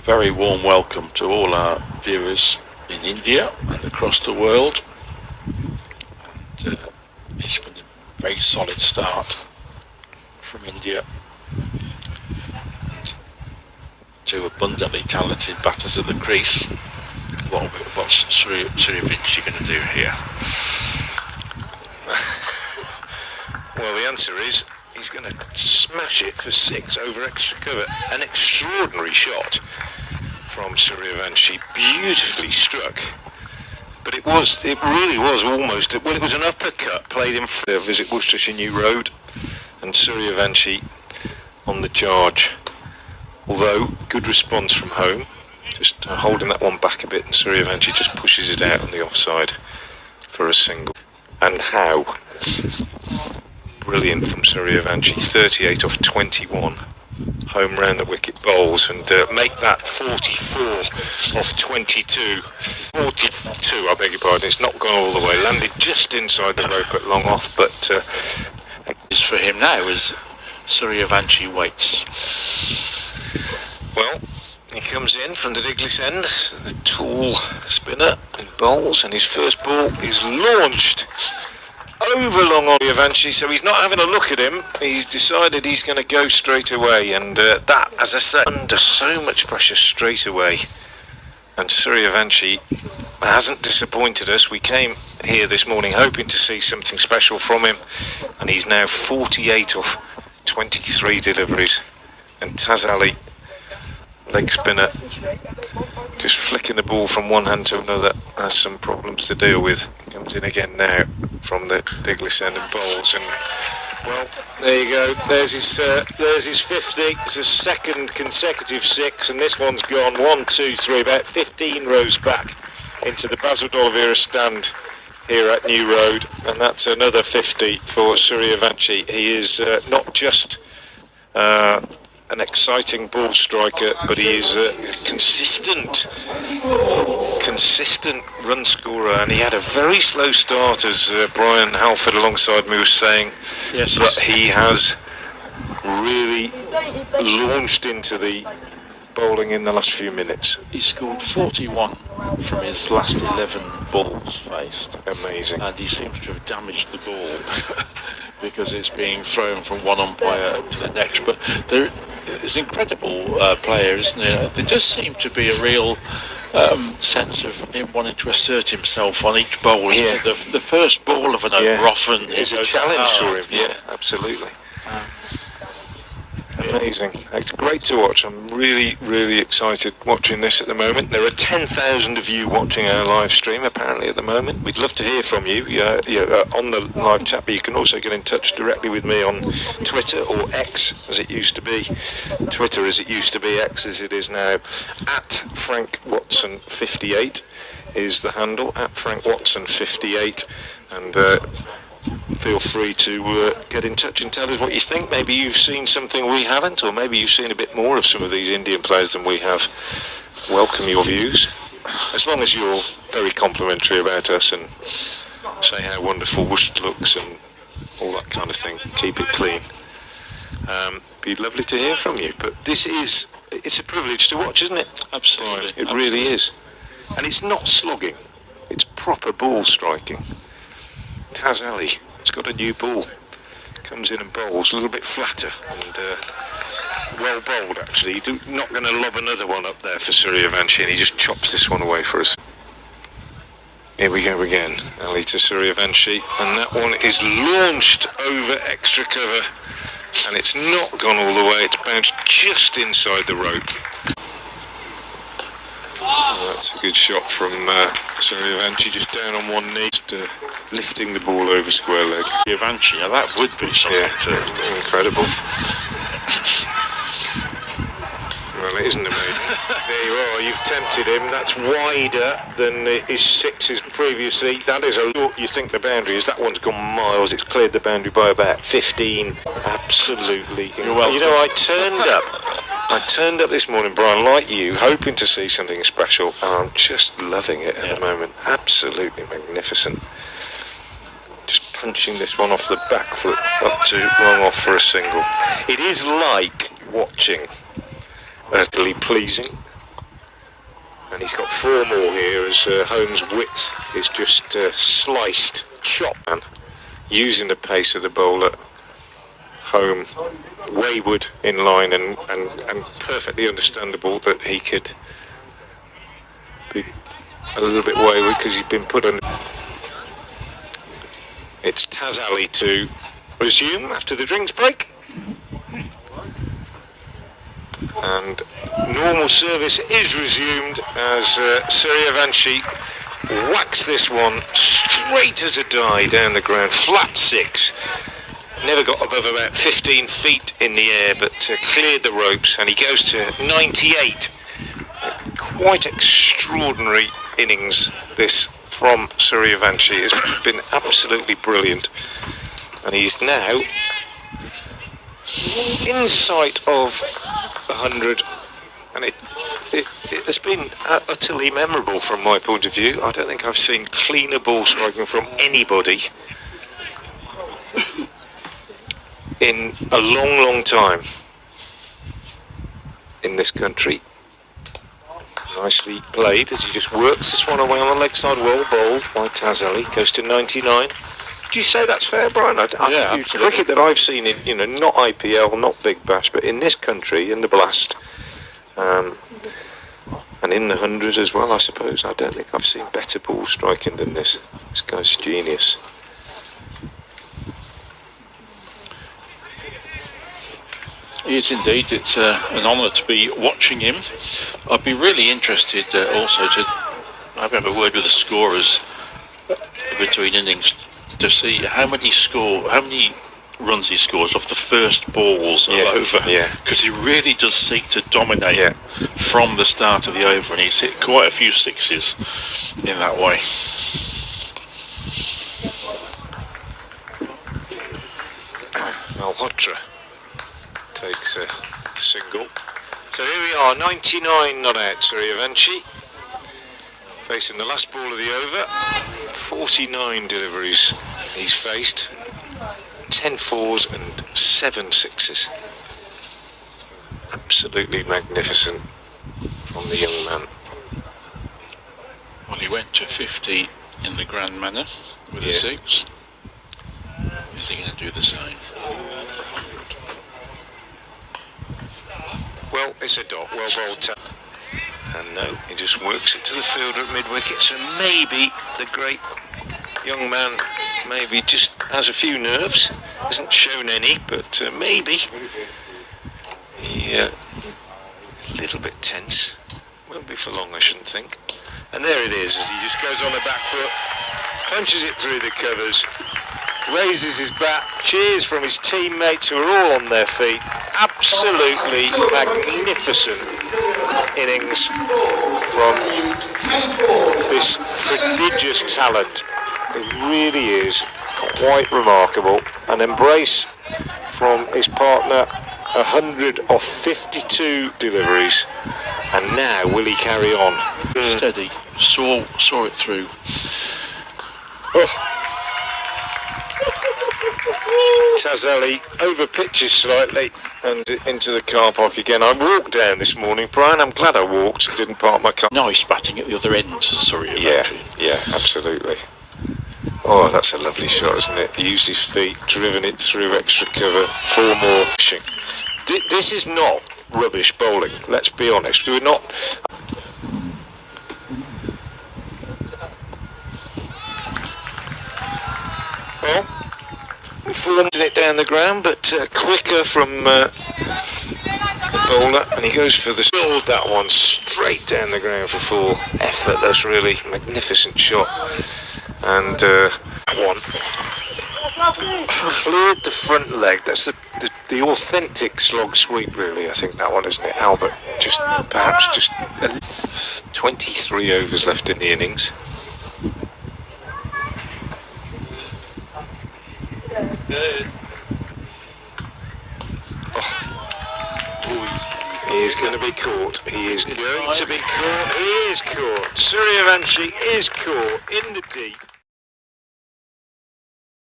a very warm welcome to all our viewers in India and across the world. And, it's been a very solid start from India. Two abundantly talented batters at the crease. What's Suryavanshi going to do here? Well, the answer is he's going to smash it for 6 over extra cover. An extraordinary shot from Suryavanshi, beautifully struck. But it really was almost, well, it was an uppercut played in Visit Worcestershire New Road, and Suryavanshi on the charge. Although, good response from home, just holding that one back a bit, and Suryavanshi just pushes it out on the offside for a single. And how brilliant from Suryavanshi, 38 off 21, home round the wicket bowls, and make that 44 off 22. 42, I beg your pardon, it's not gone all the way, landed just inside the rope at long off, but It's for him now as Suryavanshi waits. Well, he comes in from the Diglis end, the tall spinner and bowls, and his first ball is launched over long on Suryavanshi, so he's not having a look at him, he's decided he's going to go straight away, and that, as I say, under so much pressure straight away. And Suryavanshi hasn't disappointed us. We came here this morning hoping to see something special from him, and he's now 48 off 23 deliveries. And Tez Tarar, leg spinner, just flicking the ball from one hand to another, has some problems to deal with. Comes in again now from the Diglis end and bowls, and well, there you go, there's his 50. It's a second consecutive 6, and this one's gone 1, 2, 3, about 15 rows back into the Basil D'Oliveira stand here at New Road, and that's another 50 for Suryavanshi. He is not just an exciting ball striker, but he is a consistent run scorer, and he had a very slow start, as Brian Halford alongside me was saying. Yes, but he has really launched into the bowling in the last few minutes. He scored 41 from his last 11 balls faced. Amazing. And he seems to have damaged the ball because it's being thrown from one umpire to the next. But it's an incredible player, isn't it? There does seem to be a real sense of him wanting to assert himself on each bowl. Yeah. The first ball of an over often is a challenge for him. Yeah, absolutely. Amazing. It's great to watch. I'm really, really excited watching this at the moment. There are 10,000 of you watching our live stream apparently at the moment. We'd love to hear from you on the live chat, but you can also get in touch directly with me on Twitter, or X as it used to be. Twitter as it used to be, X as it is now. At Frank Watson 58 is the handle, at Frank Watson 58, and feel free to get in touch and tell us what you think. Maybe you've seen something we haven't, or maybe you've seen a bit more of some of these Indian players than we have. Welcome your views, as long as you're very complimentary about us and say how wonderful Worcester looks and all that kind of thing. Keep it clean. Be lovely to hear from you. But it's a privilege to watch, isn't it? Absolutely. It really is. And it's not slogging, it's proper ball striking. Tez Tarar has got a new ball, comes in and bowls a little bit flatter, and well bowled actually. He's not going to lob another one up there for Suryavanshi, and he just chops this one away for us. Here we go again, Ali to Suryavanshi, and that one is launched over extra cover, and it's not gone all the way, it's bounced just inside the rope. Oh, that's a good shot from Suryavanshi, just down on one knee, just lifting the ball over square leg. Suryavanshi, now that would be something incredible. Well, it isn't amazing. There you are, you've tempted him. That's wider than his 6s previously. That is a lot. You think the boundary is. That one's gone miles. It's cleared the boundary by about 15. Absolutely. You're welcome. You know, I turned up this morning, Brian, like you, hoping to see something special, and I'm just loving it at the moment. Absolutely magnificent. Just punching this one off the back foot up to long off for a single. It is like watching, utterly pleasing, And he's got 4 more here as Holmes' width is just sliced, chopped, and using the pace of the bowler. Home wayward in line and perfectly understandable that he could be a little bit wayward because he's been put under. It's Tez Tarar to resume after the drinks break. And normal service is resumed as Suryavanshi whacks this one straight as a die down the ground, flat 6. Never got above about 15 feet in the air, but cleared the ropes, and he goes to 98. Quite extraordinary innings this from Suryavanshi. It's been absolutely brilliant, and he's now in sight of 100, and it has been utterly memorable from my point of view. I don't think I've seen cleaner ball striking from anybody in a long time in this country. Nicely played as he just works this one away on the leg side, well bowled by Tez Tarar, goes to 99. Do you say that's fair, Brian? Yeah, cricket that I've seen in, not IPL, not Big Bash, but in this country, in the Blast, and in the 100 as well, I suppose. I don't think I've seen better ball striking than this. This guy's genius. Yes, indeed. It's an honour to be watching him. I'd be really interested also to have a word with the scorers between innings to see how many runs he scores off the first balls of over. Yeah. Because he really does seek to dominate from the start of the over, and he's hit quite a few 6s in that way. Malhotra takes a single. So here we are, 99 not out, Suryavanshi. Facing the last ball of the over. 49 deliveries he's faced. 10 4s and 7 6s. Absolutely magnificent from the young man. Well, he went to 50 in the grand manner with a 6. Is he going to do the same? Well, it's a dot, well bowled. And no, he just works it to the fielder at mid-wicket. So maybe the great young man maybe just has a few nerves. Hasn't shown any, but maybe he a little bit tense. Won't be for long, I shouldn't think. And there it is, as he just goes on the back foot, punches it through the covers, raises his bat, cheers from his teammates who are all on their feet. Absolutely magnificent innings from this prodigious talent. It really is quite remarkable. An embrace from his partner, 100 of 52 deliveries. And now will he carry on? Steady, saw it through. Tez Tarar over pitches slightly and into the car park again. I walked down this morning, Brian. I'm glad I walked and didn't park my car. Nice batting at the other end, sorry. Yeah, absolutely. Oh, that's a lovely shot, isn't it? He used his feet, driven it through extra cover, 4 more. This is not rubbish bowling, let's be honest. We're not. Well, formed it down the ground, but quicker from the bowler, and he goes for the build that one straight down the ground for 4. Effortless, really magnificent shot, and that one cleared the front leg. That's the authentic slog sweep, really. I think that one, isn't it, Albert? Perhaps just 23 overs left in the innings. He is going to be caught. He is going to be caught. He is caught. Suryavanshi is caught in the deep.